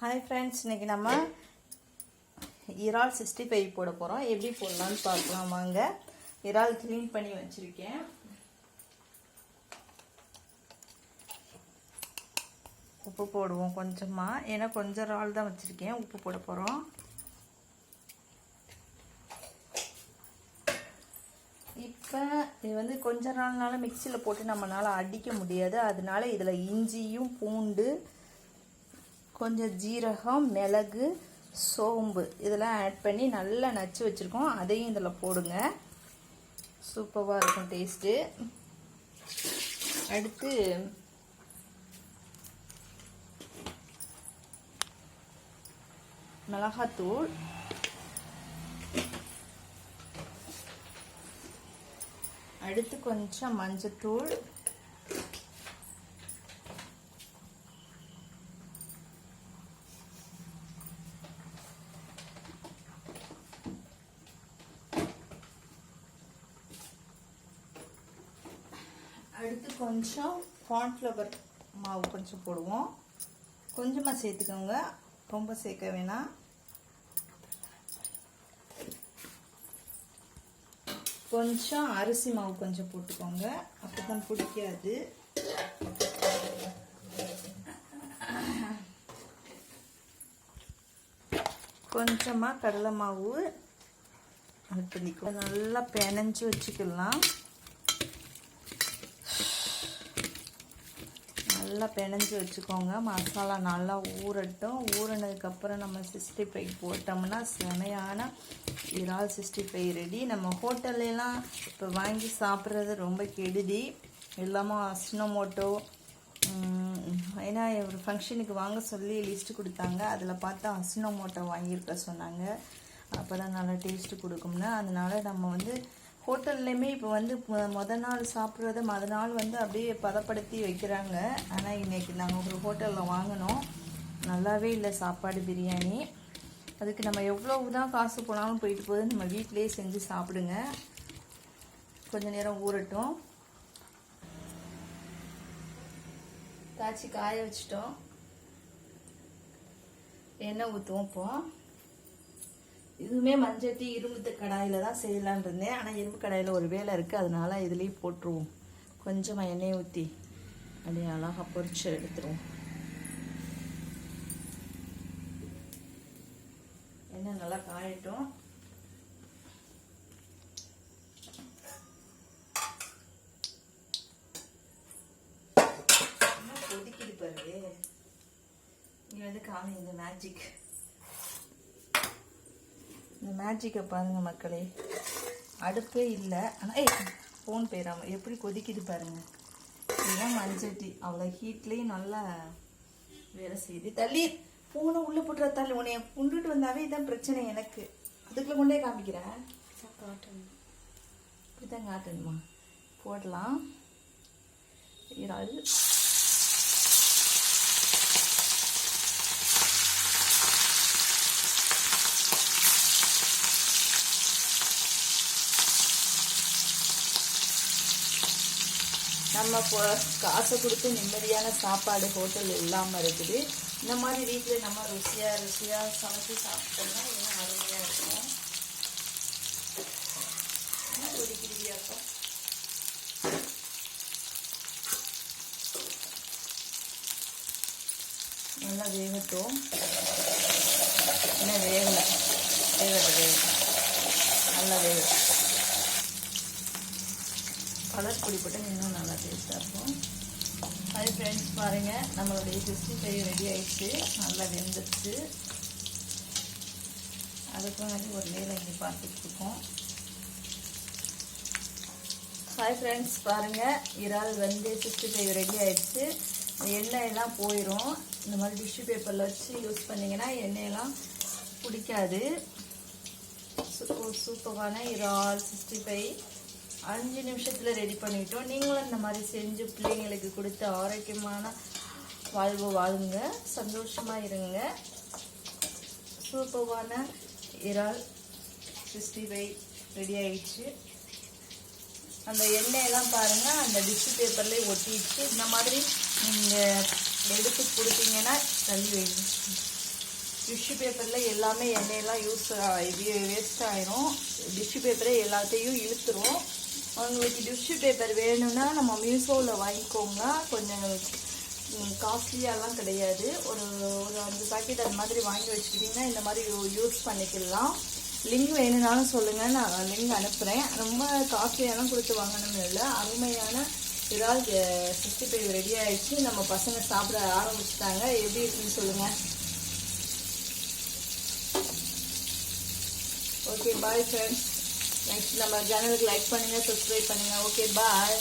Hi friends, இன்றைக்கி நம்ம இறால் 65 போட போகிறோம். எப்படி போடலான்னு பார்க்கலாம் வாங்க. இறால் க்ளீன் பண்ணி வச்சுருக்கேன். உப்பு போடுவோம் கொஞ்சமாக, ஏன்னா கொஞ்சம் இறால் தான் வச்சுருக்கேன். உப்பு போட போகிறோம். இப்போ இது கொஞ்சம் நாள்னால மிக்சியில் போட்டு நம்மளால் அடிக்க முடியாது. அதனால இதில் இஞ்சியும் பூண்டு, கொஞ்சம் ஜீரகம், மிளகு, சோம்பு இதெல்லாம் ஆட் பண்ணி நல்லா நச்சு வச்சுருக்கோம். அதையும் இதில் போடுங்க. சூப்பராக இருக்கும் டேஸ்ட்டு. அடுத்து மிளகாத்தூள், அடுத்து கொஞ்சம் மஞ்சத்தூள், அடுத்து கொஞ்சம் கார்ன்ஃப்ளவர் மாவு கொஞ்சம் போடுவோம். கொஞ்சமாக சேர்த்துக்கோங்க, ரொம்ப சேர்க்க வேணாம். கொஞ்சம் அரிசி மாவு கொஞ்சம் போட்டுக்கோங்க, அப்போ தான் பிடிக்காது. கொஞ்சமாக கடலை மாவு ஆட் பண்ணிக்கோ. நல்லா பிணைஞ்சு வச்சுக்கலாம். நல்லா பிணைஞ்சு வச்சுக்கோங்க. மசாலா நல்லா ஊறட்டும். ஊறினதுக்கப்புறம் நம்ம 65 போட்டோம்னா செமையான இறால் 65 ரெடி. நம்ம ஹோட்டல்லாம் இப்போ வாங்கி சாப்பிட்றது ரொம்ப கெடுதி. எல்லாமும் அஸ்னோமோட்டோ, ஏன்னா ஒரு ஃபங்க்ஷனுக்கு வாங்க சொல்லி லிஸ்ட்டு கொடுத்தாங்க. அதில் பார்த்தா அஸ்னோமோட்டோ வாங்கியிருக்க சொன்னாங்க. அப்போ தான் நல்லா டேஸ்ட்டு கொடுக்கும்னா, அதனால நம்ம ஹோட்டல்லையுமே இப்போ மொதல் நாள் சாப்பிட்றத மறுநாள் அப்படியே பதப்படுத்தி வைக்கிறாங்க. ஆனால் இன்றைக்கி நாங்கள் ஒரு ஹோட்டலில் வாங்கினோம். நல்லாவே இல்லை சாப்பாடு, பிரியாணி. அதுக்கு நம்ம எவ்வளவு தான் காசு போனாலும் போயிட்டு போகுது. நம்ம வீட்டிலே செஞ்சு சாப்பிடுங்க. கொஞ்சம் நேரம் ஊறட்டும். காய்ச்சி காய வச்சிட்டோம். எண்ணெய் ஊற்றுவோம். இப்போ இதுவுமே மஞ்சட்டி இரும்பு கடாயில் தான் செய்யலான் இருந்தேன். ஆனால் இரும்பு கடாயில் ஒரு வேலை இருக்குது, அதனால இதுலேயும் போட்டுருவோம். கொஞ்சமாக எண்ணெய் ஊற்றி அப்படியே அழகாக பொரிச்சு எடுத்துருவோம். எண்ணெய் நல்லா காயட்டும். கொதிக்கிது பாருங்க. இங்கே காமி இந்த மேஜிக், இந்த மேஜிக்கை பாருங்கள் மக்களே. அடுப்பே இல்லை, ஆனால் ஃபோன் போயிடாமல் எப்படி கொதிக்குது பாருங்கள். இதுதான் மஞ்சட்டி. அவ்வளோ ஹீட்லேயும் நல்லா வேலை செய்யுது. தள்ளி ஃபோனை உள்ளே போட்டுற தள்ளி. உன்னை கொண்டுட்டு வந்தாவே இதான் பிரச்சனை எனக்கு. அதுக்குள்ளே கொண்டே காமிக்கிறேன். காட்டணும், இப்படிதான் காட்டணுமா? போடலாம். இறால் நம்ம காசை கொடுத்து நிம்மதியான சாப்பாடு ஹோட்டல் இல்லாமல் இருக்குது. இந்த மாதிரி வீட்டில் நம்ம ருசியாக சமைச்சு சாப்பிட்டோம்னா இன்னும் அருமையாக இருக்கும். கொதிக்கிறியாக்கும் நல்லா வேகட்டும். இன்னும் வேகலை, நல்லா வேகட்டும். கலர் பொடி போட்டு இன்னும் நல்லா டேஸ்ட்டாக இருக்கும். அது ஃப்ரெண்ட்ஸ் பாருங்கள், நம்மளுடைய 65 ரெடி ஆகிடுச்சு. நல்லா வெந்துடுச்சு. அதுக்கு ஒரு வேலை இங்கே பார்த்துட்ருக்கோம். ஹாய் ஃப்ரெண்ட்ஸ் பாருங்கள், இறால் 65 ரெடி ஆகிடுச்சு. எண்ணெயெல்லாம் போயிடும். இந்த மாதிரி டிஷ்யூ பேப்பரில் வச்சு யூஸ் பண்ணிங்கன்னா எண்ணெயெல்லாம் பிடிக்காது. சூப்பரான இறால் 65 5 நிமிஷத்தில் ரெடி பண்ணிட்டோம். நீங்களும் இந்த மாதிரி செஞ்சு பிள்ளைங்களுக்கு கொடுத்து ஆரோக்கியமான வாழ்வு வாழுங்க, சந்தோஷமாக இருங்க. சூப்பரான இறால் 65 ரெடி ஆயிடுச்சு. அந்த எண்ணெயெல்லாம் பாருங்கள் அந்த டிஷ்யூ பேப்பர்லேயே ஒட்டிடுச்சு. இந்த மாதிரி நீங்கள் எடுத்து கொடுத்தீங்கன்னா தள்ளி வைங்க. டிஷ்யூ பேப்பரில் எல்லாமே எண்ணெயெல்லாம் வேஸ்ட் ஆயிரும். டிஷ்யூ பேப்பரே எல்லாத்தையும் இழுத்துரும். உங்களுக்கு டிஷ்யூ பேப்பர் வேணும்னா நம்ம மீஷோவில் வாங்கிக்கோங்க. கொஞ்சம் காஸ்ட்லியாலாம் கிடையாது. ஒரு 5 பாக்கெட் அது மாதிரி வாங்கி வச்சுக்கிட்டிங்கன்னா இந்த மாதிரி யூஸ் பண்ணிக்கலாம். லிங்க் வேணும்னாலும் சொல்லுங்கள், நான் லிங்க் அனுப்புகிறேன். ரொம்ப காஸ்ட்லியாலாம் கொடுத்து வாங்கணும்னு இல்லை. அருமையான இறால் 65 ரெடி ஆகிடுச்சு. நம்ம பசங்க சாப்பிட ஆரம்பிச்சிட்டாங்க. எப்படி இருக்குன்னு சொல்லுங்கள். Okay, bye friends. நெக்ஸ்ட் நம்ம சேனலுக்கு லைக் பண்ணுங்கள், சப்ஸ்கிரைப் பண்ணுங்கள். ஓகே, பாய்.